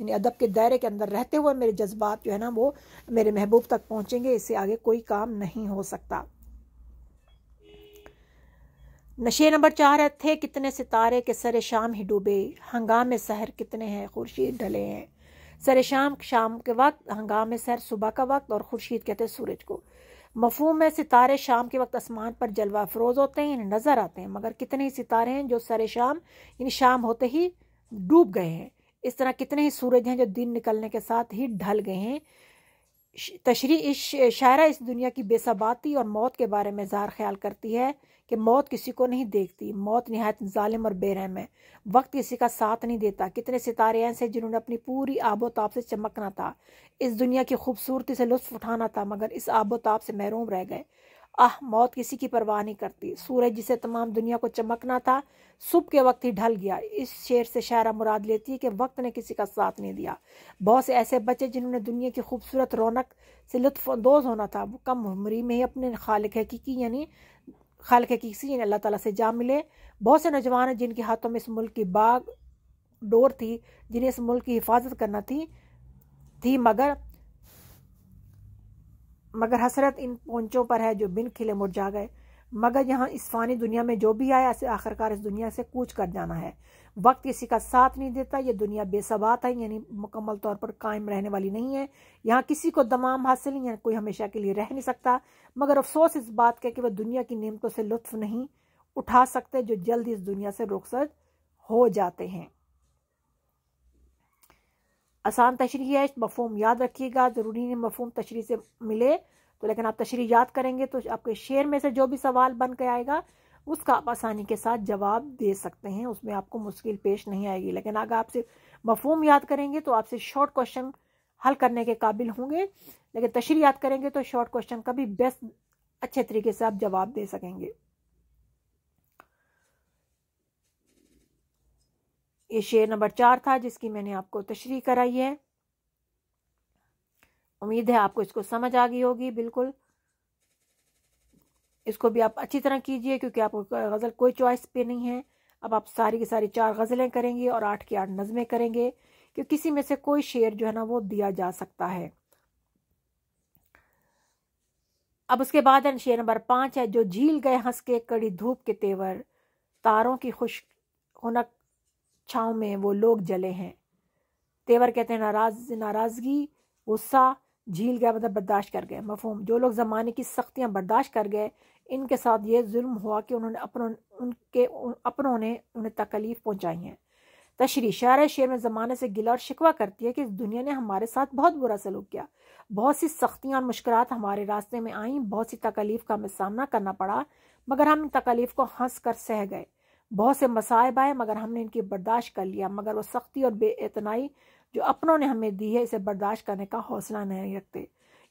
یعنی ادب کے دائرے کے اندر رہتے ہوئے میرے جذبات جو ہے نا وہ میرے محبوب تک پہنچیں گے، اس سے آگے کوئی کام نہیں ہو سکتا۔ نشے نمبر 4 ہے، تھے کتنے ستارے کے سر شام ہی ڈوبے، ہنگام سحر کتنے ہیں خورشید ڈھلے ہیں۔ سر شام شام کے وقت، ہنگام سحر صبح کا وقت، اور خورشید کہتے ہیں سورج کو۔ مفہوم ہے ستارے شام کے وقت آسمان پر جلوہ افروز ہوتے ہیں، یعنی نظر آتے ہیں، مگر کتنے ہی ستارے ہیں جو سر شام یعنی شام ہوتے ہی ڈوب گئے ہیں۔ اس طرح کتنے ہی سورج ہیں جو دن نکلنے کے ساتھ ہی ڈھل گئے ہیں۔ تشریح شاعرہ اس دنیا کی بے ثباتی اور موت کے بارے میں اظہار خیال کرتی ہے کہ موت کسی کو نہیں دیکھتی، موت نہایت ظالم اور بے رحم ہے، وقت کسی کا ساتھ نہیں دیتا۔ کتنے ستارے ایسے جنہوں نے اپنی پوری آب و تاب سے چمکنا تھا، اس دنیا کی خوبصورتی سے لطف اٹھانا تھا، مگر اس آب و تاب سے محروم رہ گئے۔ موت کسی کی پرواہ نہیں کرتی۔ سورج جسے تمام دنیا کو چمکنا تھا صبح کے وقت ہی ڈھل گیا۔ اس شعر سے شاعرہ مراد لیتی ہے کہ وقت نے کسی کا ساتھ نہیں دیا۔ بہت سے ایسے بچے جنہوں نے دنیا کی خوبصورت رونق سے لطف اندوز ہونا تھا، وہ کم عمری میں ہی اپنے خالق حقیقی یعنی اللہ تعالیٰ سے جا ملے۔ بہت سے نوجوان ہیں جن کے ہاتھوں میں اس ملک کی باغ ڈور تھی، جنہیں اس ملک کی حفاظت کرنا تھی مگر حسرت ان پونچوں پر ہے جو بن کھلے مرجھا گئے۔ مگر یہاں اس فانی دنیا میں جو بھی آیا اسے آخرکار اس دنیا سے کوچ کر جانا ہے۔ وقت کسی کا ساتھ نہیں دیتا، یہ دنیا بے ثبات ہے، یعنی مکمل طور پر قائم رہنے والی نہیں ہے۔ یہاں کسی کو دمام حاصل نہیں ہے، کوئی ہمیشہ کے لیے رہ نہیں سکتا، مگر افسوس اس بات کا کہ وہ دنیا کی نعمتوں سے لطف نہیں اٹھا سکتے جو جلد اس دنیا سے رخصت ہو جاتے ہیں۔ آسان تشریح ہے، مفہوم یاد رکھیے گا، ضروری نہیں مفہوم تشریح سے ملے تو، لیکن آپ تشریح یاد کریں گے تو آپ کے شعر میں سے جو بھی سوال بن کے آئے گا اس کا آپ آسانی کے ساتھ جواب دے سکتے ہیں، اس میں آپ کو مشکل پیش نہیں آئے گی۔ لیکن اگر آپ سے مفہوم یاد کریں گے تو آپ سے شارٹ کوشچن حل کرنے کے قابل ہوں گے، لیکن تشریح یاد کریں گے تو شارٹ کوشچن کا بھی بیسٹ اچھے طریقے سے آپ جواب دے سکیں گے۔ یہ شعر نمبر 4 تھا جس کی میں نے آپ کو تشریح کرائی ہے۔ امید ہے آپ کو اس کو سمجھ آ گئی ہوگی۔ بالکل اس کو بھی آپ اچھی طرح کیجئے، کیونکہ آپ کو غزل کوئی چوائس پہ نہیں ہے۔ اب آپ ساری کی ساری 4 غزلیں کریں گے اور 8 کی 8 نظمیں کریں گے، کہ کسی میں سے کوئی شعر جو ہے نا وہ دیا جا سکتا ہے۔ اب اس کے بعد شعر نمبر 5 ہے، جو جھیل گئے ہنس کے کڑی دھوپ کے تیور، تاروں کی خوش خنک چھاؤں میں وہ لوگ جلے ہیں۔ تیور کہتے ہیں ناراضگی، غصہ، جھیل گیا مطلب برداشت کر گئے۔ مفہوم، جو لوگ زمانے کی سختیاں برداشت کر گئے، ان کے ساتھ یہ ظلم ہوا کہ اپنوں نے انہیں تکلیف پہنچائی ہیں۔ تشریح، شاعر شعر میں زمانے سے گلہ اور شکوہ کرتی ہے کہ اس دنیا نے ہمارے ساتھ بہت برا سلوک کیا، بہت سی سختیاں اور مشکلات ہمارے راستے میں آئیں، بہت سی تکلیف کا ہمیں سامنا کرنا پڑا، مگر ہم ان تکلیف کو ہنس کر سہ گئے۔ بہت سے مصائب آئے مگر ہم نے ان کی برداشت کر لیا، مگر وہ سختی اور بے اعتنائی جو اپنوں نے ہمیں دی ہے اسے برداشت کرنے کا حوصلہ نہیں رکھتے۔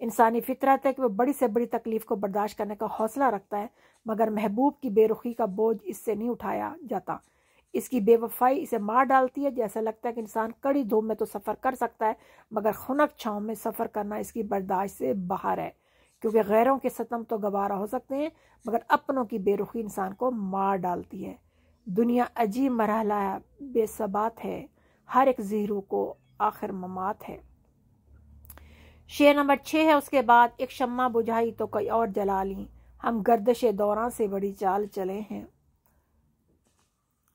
انسانی فطرت ہے کہ وہ بڑی سے بڑی تکلیف کو برداشت کرنے کا حوصلہ رکھتا ہے، مگر محبوب کی بے رخی کا بوجھ اس سے نہیں اٹھایا جاتا۔ اس کی بے وفائی اسے مار ڈالتی ہے۔ جیسا لگتا ہے کہ انسان کڑی دھوپ میں تو سفر کر سکتا ہے، مگر خنک چھاؤں میں سفر کرنا اس کی برداشت سے باہر ہے، کیونکہ غیروں کے ستم تو گوارا ہو سکتے ہیں، مگر اپنوں کی بے رخی انسان کو مار ڈالتی ہے۔ دنیا عجیب مرحلہ ہے، بے ثبات ہے، ہر ایک زیرو کو آخر ممات ہے۔ شعر نمبر 6 ہے، اس کے بعد ایک شمع بجھائی تو کوئی اور جلا لیں، ہم گردش دوران سے بڑی چال چلے ہیں۔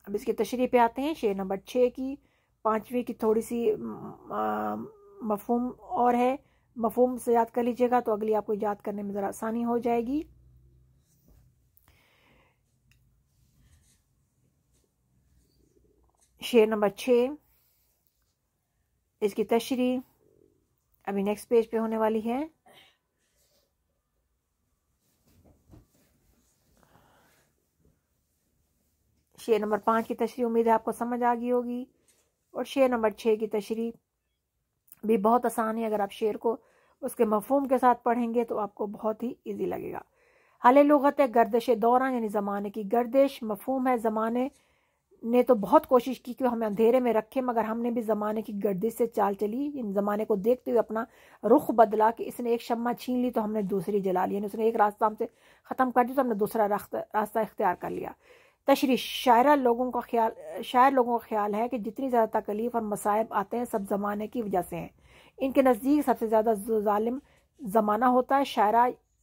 اب اس کی تشریح پہ آتے ہیں۔ شعر نمبر 6 کی 5ویں کی تھوڑی سی مفہوم اور ہے، مفہوم سے یاد کر لیجیے گا تو اگلی آپ کو یاد کرنے میں ذرا آسانی ہو جائے گی۔ شعر نمبر 6 اس کی تشریح ابھی نیکسٹ پیج پہ ہونے والی ہے۔ شعر نمبر 5 کی تشریح امید ہے آپ کو سمجھ آ گئی ہوگی، اور شعر نمبر 6 کی تشریح بھی بہت آسان ہے۔ اگر آپ شعر کو اس کے مفہوم کے ساتھ پڑھیں گے تو آپ کو بہت ہی ایزی لگے گا۔ حل لغت ہے گردش دوران یعنی زمانے کی گردش۔ مفہوم ہے زمانے نے تو بہت کوشش کی کہ ہمیں اندھیرے میں رکھے، مگر ہم نے بھی زمانے کی گردش سے چال چلی، یعنی زمانے کو دیکھتے ہوئے اپنا رخ بدلا، کہ اس نے ایک شمع چھین لی تو ہم نے دوسری جلا لی، یعنی اس نے ایک راستہ ہم سے ختم کر دیا تو ہم نے دوسرا راستہ اختیار کر لیا۔ تشریح شاعر لوگوں کا خیال ہے کہ جتنی زیادہ تکلیف اور مصائب آتے ہیں سب زمانے کی وجہ سے ہیں. ان کے نزدیک سب سے زیادہ ظالم زمانہ ہوتا ہے.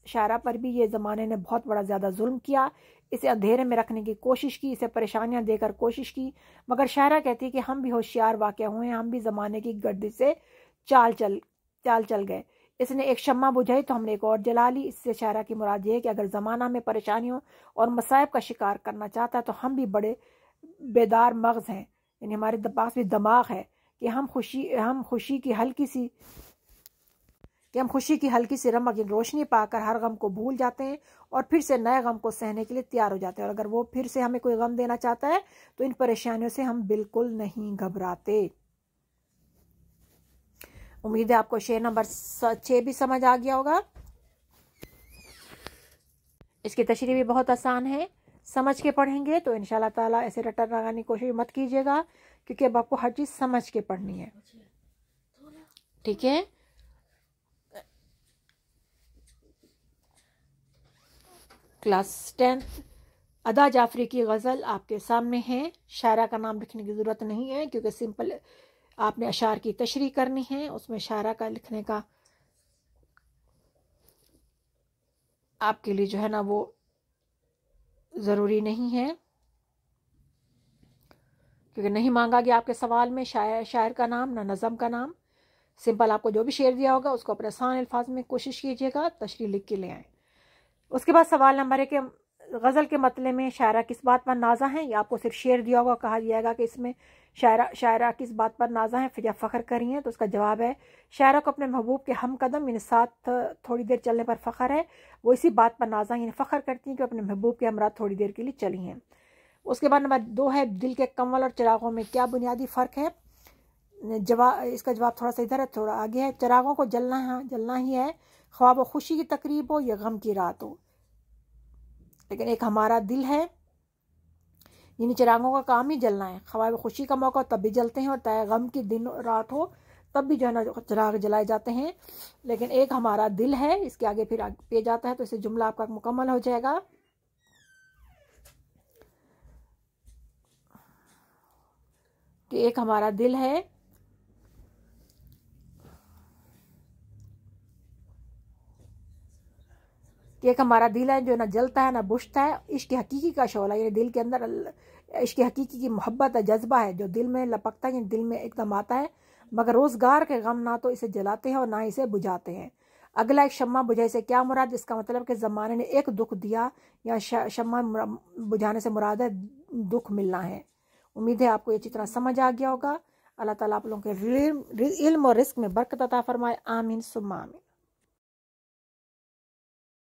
شاعرہ پر بھی یہ زمانے نے بہت بڑا زیادہ ظلم کیا، اسے اندھیرے میں رکھنے کی کوشش کی، اسے پریشانیاں دے کر کوشش کی، مگر شاعرہ کہتی کہ ہم بھی ہوشیار واقع ہوئے، ہم بھی زمانے کی گردش سے چال چل گئے. اس نے ایک شمع بجھائی تو ہم نے ایک اور جلا لی. اس سے شاعرہ کی مراد یہ ہے کہ اگر زمانہ میں پریشانیوں اور مصائب کا شکار کرنا چاہتا ہے تو ہم بھی بڑے بیدار مغز ہیں، یعنی ہمارے پاس بھی دماغ ہے کہ ہم خوشی کی ہلکی سی رمق روشنی پا کر ہر غم کو بھول جاتے ہیں اور پھر سے نئے غم کو سہنے کے لیے تیار ہو جاتے ہیں. اور اگر وہ پھر سے ہمیں کوئی غم دینا چاہتا ہے تو ان پریشانیوں سے ہم بالکل نہیں گھبراتے. امید ہے آپ کو شعر نمبر 6 بھی سمجھ آ گیا ہوگا. اس کی تشریح بھی بہت آسان ہے، سمجھ کے پڑھیں گے تو انشاءاللہ تعالیٰ ایسے رٹا لگانے کی کوشش مت کیجیے گا، کیونکہ اب آپ کو ہر چیز سمجھ کے پڑھنی ہے. ٹھیک ہے. کلاس 10 ادا جعفری کی غزل آپ کے سامنے ہے. شاعرہ کا نام لکھنے کی ضرورت نہیں ہے کیونکہ سمپل آپ نے اشعار کی تشریح کرنی ہے، اس میں شاعرہ کا لکھنے کا آپ کے لیے جو ہے نا وہ ضروری نہیں ہے، کیونکہ نہیں مانگا گیا آپ کے سوال میں شاعر کا نام نہ نظم کا نام. سمپل آپ کو جو بھی شعر دیا ہوگا اس کو اپنے آسان الفاظ میں کوشش کیجیے گا تشریح لکھ کے لے آئیں. اس کے بعد سوال نمبر 1 کہ غزل کے مطلع میں شاعرہ کس بات پر نازا ہیں. یا آپ کو صرف شعر دیا ہوگا، کہا جائے گا کہ اس میں شاعرہ کس بات پر نازا ہیں یا فخر کری ہیں، تو اس کا جواب ہے شاعرہ کو اپنے محبوب کے ہم قدم یعنی ساتھ تھوڑی دیر چلنے پر فخر ہے. وہ اسی بات پر نازا یعنی فخر کرتی ہیں کہ اپنے محبوب کے ہمراہ تھوڑی دیر کے لیے چلی ہیں. اس کے بعد نمبر 2 ہے دل کے کنول اور چراغوں میں کیا بنیادی فرق ہے. اس کا جواب تھوڑا سا ادھر ہے، تھوڑا آگے ہے. چراغوں کو جلنا ہی ہے، خواہ وہ خوشی کی تقریب ہو یا غم کی رات ہو، لیکن ایک ہمارا دل ہے، یعنی چراغوں کا کام ہی جلنا ہے، خواہ خوشی کا موقع ہو تب بھی جلتے ہیں اور چاہے غم کی دن رات ہو تب بھی جو ہے نا چراغ جلائے جاتے ہیں. لیکن ایک ہمارا دل ہے، اس کے آگے پھر پہ جاتا ہے تو اسے جملہ آپ کا مکمل ہو جائے گا. کہ ایک ہمارا دل ہے جو نہ جلتا ہے نہ بجھتا ہے. عشق حقیقی کا شعلہ یعنی دل کے اندر عشق حقیقی کی محبت ہے، جذبہ ہے جو دل میں لپکتا ہے، یعنی دل میں ایک دم آتا ہے، مگر روزگار کے غم نہ تو اسے جلاتے ہیں اور نہ اسے بجھاتے ہیں. اگلا ایک شمع بجھائی سے کیا مراد. اس کا مطلب کہ زمانے نے ایک دکھ دیا یا شمع بجھانے سے مراد ہے دکھ ملنا ہے. امید ہے آپ کو یہ اچھی طرح سمجھ آ گیا ہوگا. اللہ تعالیٰ آپ لوگوں کے علم اور رزق میں برکت عطا فرمائے. آمین ثم آمین.